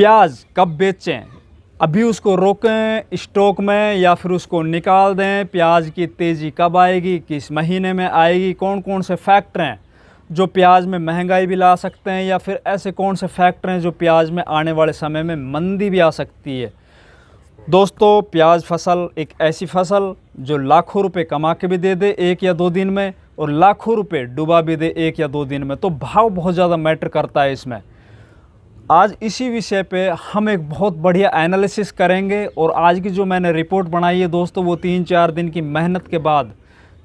प्याज कब बेचें, अभी उसको रोकें स्टॉक में या फिर उसको निकाल दें? प्याज की तेज़ी कब आएगी, किस महीने में आएगी? कौन कौन से फैक्टर हैं जो प्याज में महंगाई भी ला सकते हैं, या फिर ऐसे कौन से फैक्टर हैं जो प्याज में आने वाले समय में मंदी भी आ सकती है? दोस्तों, प्याज फसल एक ऐसी फसल जो लाखों रुपए कमा के भी दे दे 1 या 2 दिन में, और लाखों रुपए डुबा भी दे 1 या 2 दिन में। तो भाव बहुत ज़्यादा मैटर करता है इसमें। आज इसी विषय पे हम एक बहुत बढ़िया एनालिसिस करेंगे, और आज की जो मैंने रिपोर्ट बनाई है दोस्तों, वो 3-4 दिन की मेहनत के बाद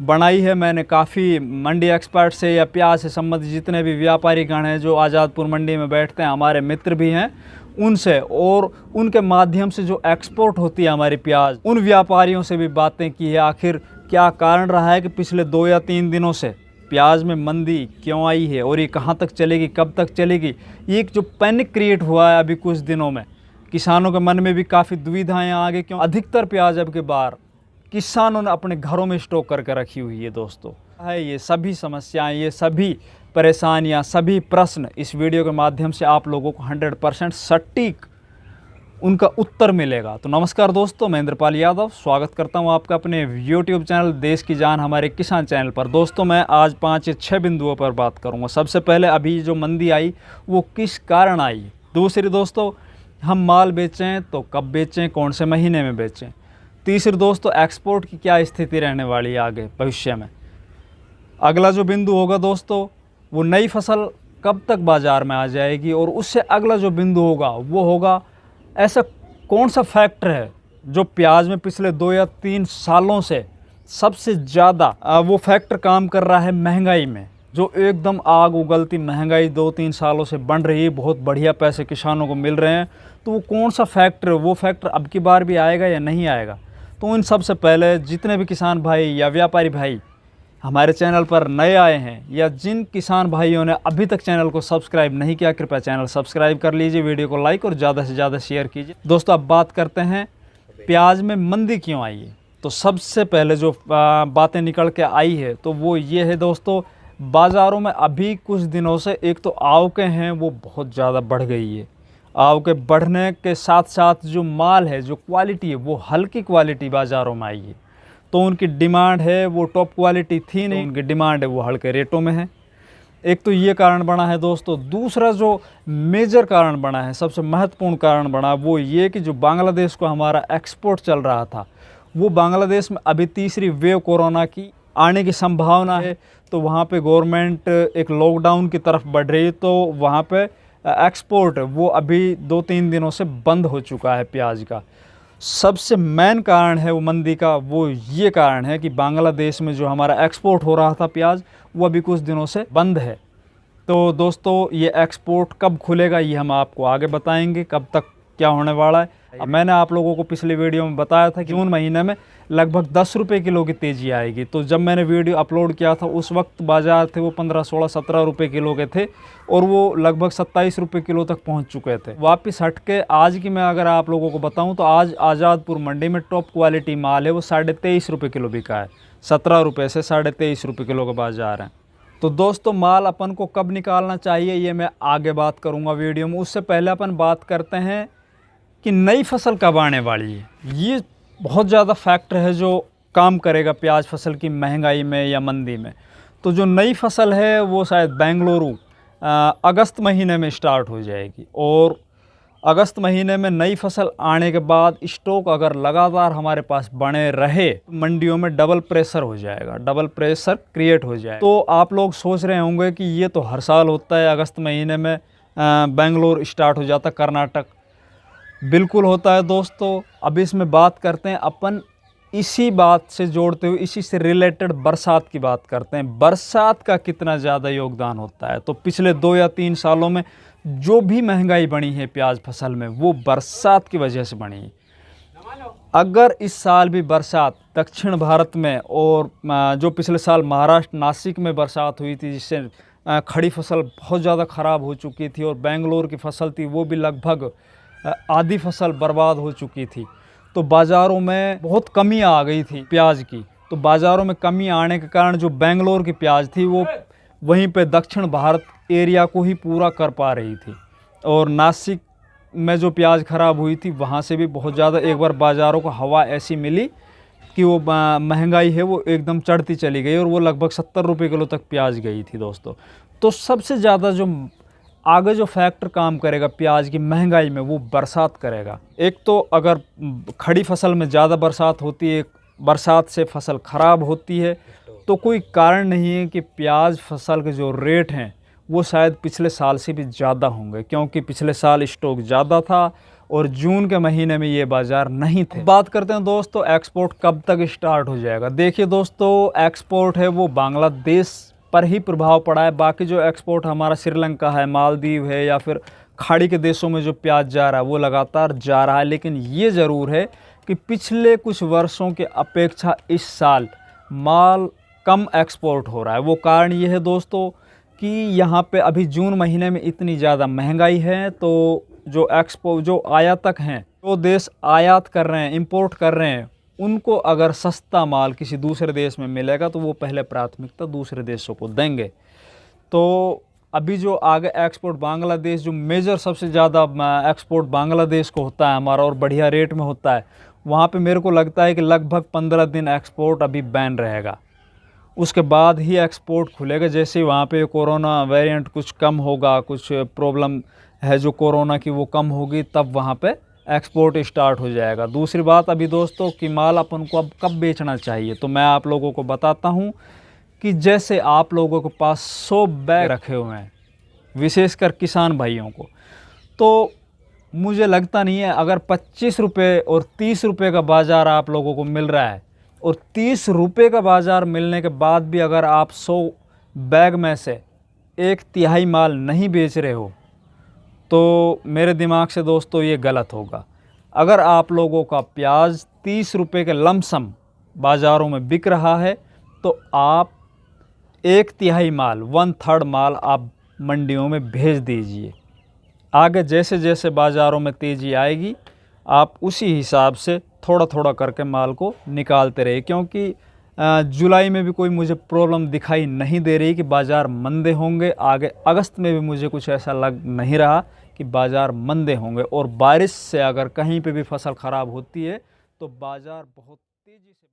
बनाई है मैंने। काफ़ी मंडी एक्सपर्ट से या प्याज से संबंधित जितने भी व्यापारी गण हैं जो आज़ादपुर मंडी में बैठते हैं, हमारे मित्र भी हैं, उनसे और उनके माध्यम से जो एक्सपोर्ट होती है हमारी प्याज, उन व्यापारियों से भी बातें की है। आखिर क्या कारण रहा है कि पिछले 2 या 3 दिनों से प्याज में मंदी क्यों आई है, और ये कहाँ तक चलेगी, कब तक चलेगी? ये एक जो पैनिक क्रिएट हुआ है अभी कुछ दिनों में, किसानों के मन में भी काफ़ी दुविधाएं आ गई। क्यों? अधिकतर प्याज अब के बार किसानों ने अपने घरों में स्टॉक करके रखी हुई है दोस्तों। है ये सभी समस्याएं, ये सभी परेशानियां, सभी प्रश्न इस वीडियो के माध्यम से आप लोगों को 100% सटीक उनका उत्तर मिलेगा। तो नमस्कार दोस्तों, मैं इंद्रपाल यादव स्वागत करता हूं आपका अपने YouTube चैनल देश की जान हमारे किसान चैनल पर। दोस्तों, मैं आज 5 या 6 बिंदुओं पर बात करूंगा। सबसे पहले अभी जो मंदी आई वो किस कारण आई। दूसरी दोस्तों, हम माल बेचें तो कब बेचें, कौन से महीने में बेचें। तीसरी दोस्तों, एक्सपोर्ट की क्या स्थिति रहने वाली है आगे भविष्य में। अगला जो बिंदु होगा दोस्तों, वो नई फसल कब तक बाज़ार में आ जाएगी। और उससे अगला जो बिंदु होगा वो होगा ऐसा कौन सा फैक्टर है जो प्याज में पिछले 2 या 3 सालों से सबसे ज़्यादा वो फैक्टर काम कर रहा है महंगाई में, जो एकदम आग उगलती महंगाई 2-3 सालों से बढ़ रही है, बहुत बढ़िया पैसे किसानों को मिल रहे हैं। तो वो कौन सा फैक्टर है, वो फैक्टर अब की बार भी आएगा या नहीं आएगा? तो इन सबसे पहले जितने भी किसान भाई या व्यापारी भाई हमारे चैनल पर नए आए हैं, या जिन किसान भाइयों ने अभी तक चैनल को सब्सक्राइब नहीं किया, कृपया चैनल सब्सक्राइब कर लीजिए, वीडियो को लाइक और ज़्यादा से ज़्यादा शेयर कीजिए। दोस्तों, अब बात करते हैं प्याज में मंदी क्यों आई है। तो सबसे पहले जो बातें निकल के आई है तो वो ये है दोस्तों, बाज़ारों में अभी कुछ दिनों से एक तो आवकें हैं वो बहुत ज़्यादा बढ़ गई है। आवकें बढ़ने के साथ साथ जो माल है, जो क्वालिटी है, वो हल्की क्वालिटी बाज़ारों में आई है। तो उनकी डिमांड है वो टॉप क्वालिटी थी नहीं, उनकी डिमांड है वो हल्के रेटों में है। एक तो ये कारण बना है दोस्तों। दूसरा जो मेजर कारण बना है, सबसे महत्वपूर्ण कारण बना, वो ये कि जो बांग्लादेश को हमारा एक्सपोर्ट चल रहा था, वो बांग्लादेश में अभी तीसरी वेव कोरोना की आने की संभावना है। तो वहाँ पे गवर्नमेंट एक लॉकडाउन की तरफ बढ़ रही है, तो वहाँ पे एक्सपोर्ट वो अभी 2-3 दिनों से बंद हो चुका है प्याज का। सबसे मेन कारण है वो मंदी का, वो ये कारण है कि बांग्लादेश में जो हमारा एक्सपोर्ट हो रहा था प्याज, वो अभी कुछ दिनों से बंद है। तो दोस्तों, ये एक्सपोर्ट कब खुलेगा ये हम आपको आगे बताएंगे, कब तक क्या होने वाला है। मैंने आप लोगों को पिछले वीडियो में बताया था कि जून महीने में लगभग 10 रुपये किलो की तेज़ी आएगी। तो जब मैंने वीडियो अपलोड किया था उस वक्त बाज़ार थे वो 15, 16, 17 रुपये किलो के थे, और वो लगभग 27 रुपये किलो तक पहुंच चुके थे। वापस हट के आज की मैं अगर आप लोगों को बताऊं तो आज आज़ादपुर मंडी में टॉप क्वालिटी माल है वो 23.5 रुपये किलो बिका है। 17 रुपये से 23.5 रुपये किलो का बाज़ार है। तो दोस्तों, माल अपन को कब निकालना चाहिए ये मैं आगे बात करूँगा वीडियो में। उससे पहले अपन बात करते हैं कि नई फसल कब आने वाली है। ये बहुत ज़्यादा फैक्टर है जो काम करेगा प्याज फसल की महंगाई में या मंदी में। तो जो नई फसल है वो शायद बेंगलुरु अगस्त महीने में स्टार्ट हो जाएगी, और अगस्त महीने में नई फसल आने के बाद स्टॉक अगर लगातार हमारे पास बने रहे, मंडियों में डबल प्रेशर हो जाएगा, डबल प्रेशर क्रिएट हो जाएगा। तो आप लोग सोच रहे होंगे कि ये तो हर साल होता है, अगस्त महीने में बेंगलुरु स्टार्ट हो जाता, कर्नाटक। बिल्कुल होता है दोस्तों। अब इसमें बात करते हैं अपन, इसी बात से जोड़ते हुए इसी से रिलेटेड बरसात की बात करते हैं। बरसात का कितना ज़्यादा योगदान होता है। तो पिछले 2 या 3 सालों में जो भी महंगाई बढ़ी है प्याज फसल में, वो बरसात की वजह से बढ़ी है। अगर इस साल भी बरसात दक्षिण भारत में, और जो पिछले साल महाराष्ट्र नासिक में बरसात हुई थी जिससे खड़ी फसल बहुत ज़्यादा ख़राब हो चुकी थी, और बेंगलोर की फसल थी वो भी लगभग आधी फसल बर्बाद हो चुकी थी, तो बाज़ारों में बहुत कमी आ गई थी प्याज की। तो बाज़ारों में कमी आने के कारण जो बेंगलोर की प्याज थी वो वहीं पे दक्षिण भारत एरिया को ही पूरा कर पा रही थी, और नासिक में जो प्याज ख़राब हुई थी वहाँ से भी बहुत ज़्यादा एक बार बाज़ारों को हवा ऐसी मिली कि वो महंगाई है वो एकदम चढ़ती चली गई और वो लगभग 70 रुपये किलो तक प्याज गई थी दोस्तों। तो सबसे ज़्यादा जो आगे जो फैक्टर काम करेगा प्याज की महंगाई में वो बरसात करेगा। एक तो अगर खड़ी फसल में ज़्यादा बरसात होती है, बरसात से फसल ख़राब होती है, तो कोई कारण नहीं है कि प्याज फसल के जो रेट हैं वो शायद पिछले साल से भी ज़्यादा होंगे, क्योंकि पिछले साल स्टॉक ज़्यादा था और जून के महीने में ये बाज़ार नहीं थे। बात करते हैं दोस्तों एक्सपोर्ट कब तक स्टार्ट हो जाएगा। देखिए दोस्तों, एक्सपोर्ट है वो बांग्लादेश पर ही प्रभाव पड़ा है। बाकी जो एक्सपोर्ट हमारा श्रीलंका है, मालदीव है या फिर खाड़ी के देशों में जो प्याज जा रहा है वो लगातार जा रहा है। लेकिन ये ज़रूर है कि पिछले कुछ वर्षों के अपेक्षा इस साल माल कम एक्सपोर्ट हो रहा है। वो कारण ये है दोस्तों कि यहाँ पे अभी जून महीने में इतनी ज़्यादा महंगाई है, तो जो आयातक हैं, जो देश आयात कर रहे हैं, इंपोर्ट कर रहे हैं, उनको अगर सस्ता माल किसी दूसरे देश में मिलेगा तो वो पहले प्राथमिकता दूसरे देशों को देंगे। तो अभी जो आगे एक्सपोर्ट बांग्लादेश, जो मेजर सबसे ज़्यादा एक्सपोर्ट बांग्लादेश को होता है हमारा और बढ़िया रेट में होता है, वहाँ पे मेरे को लगता है कि लगभग 15 दिन एक्सपोर्ट अभी बैन रहेगा। उसके बाद ही एक्सपोर्ट खुलेगा। जैसे वहाँ पे कोरोना वेरिएंट कुछ कम होगा, कुछ प्रॉब्लम है जो कोरोना की वो कम होगी, तब वहाँ पे एक्सपोर्ट स्टार्ट हो जाएगा। दूसरी बात अभी दोस्तों कि माल अपन को अब कब बेचना चाहिए, तो मैं आप लोगों को बताता हूँ कि जैसे आप लोगों के पास 100 बैग रखे हुए हैं, विशेषकर किसान भाइयों को, तो मुझे लगता नहीं है अगर 25 रुपये और 30 रुपये का बाज़ार आप लोगों को मिल रहा है और 30 रुपये का बाज़ार मिलने के बाद भी अगर आप 100 बैग में से 1/3 माल नहीं बेच रहे हो, तो मेरे दिमाग से दोस्तों ये गलत होगा। अगर आप लोगों का प्याज 30 रुपये के लमसम बाज़ारों में बिक रहा है तो आप 1/3 माल, 1/3 माल आप मंडियों में भेज दीजिए। आगे जैसे जैसे बाज़ारों में तेज़ी आएगी आप उसी हिसाब से थोड़ा थोड़ा करके माल को निकालते रहिए, क्योंकि जुलाई में भी कोई मुझे प्रॉब्लम दिखाई नहीं दे रही कि बाज़ार मंदे होंगे। आगे अगस्त में भी मुझे कुछ ऐसा लग नहीं रहा कि बाज़ार मंदे होंगे। और बारिश से अगर कहीं पे भी फसल ख़राब होती है तो बाज़ार बहुत तेज़ी से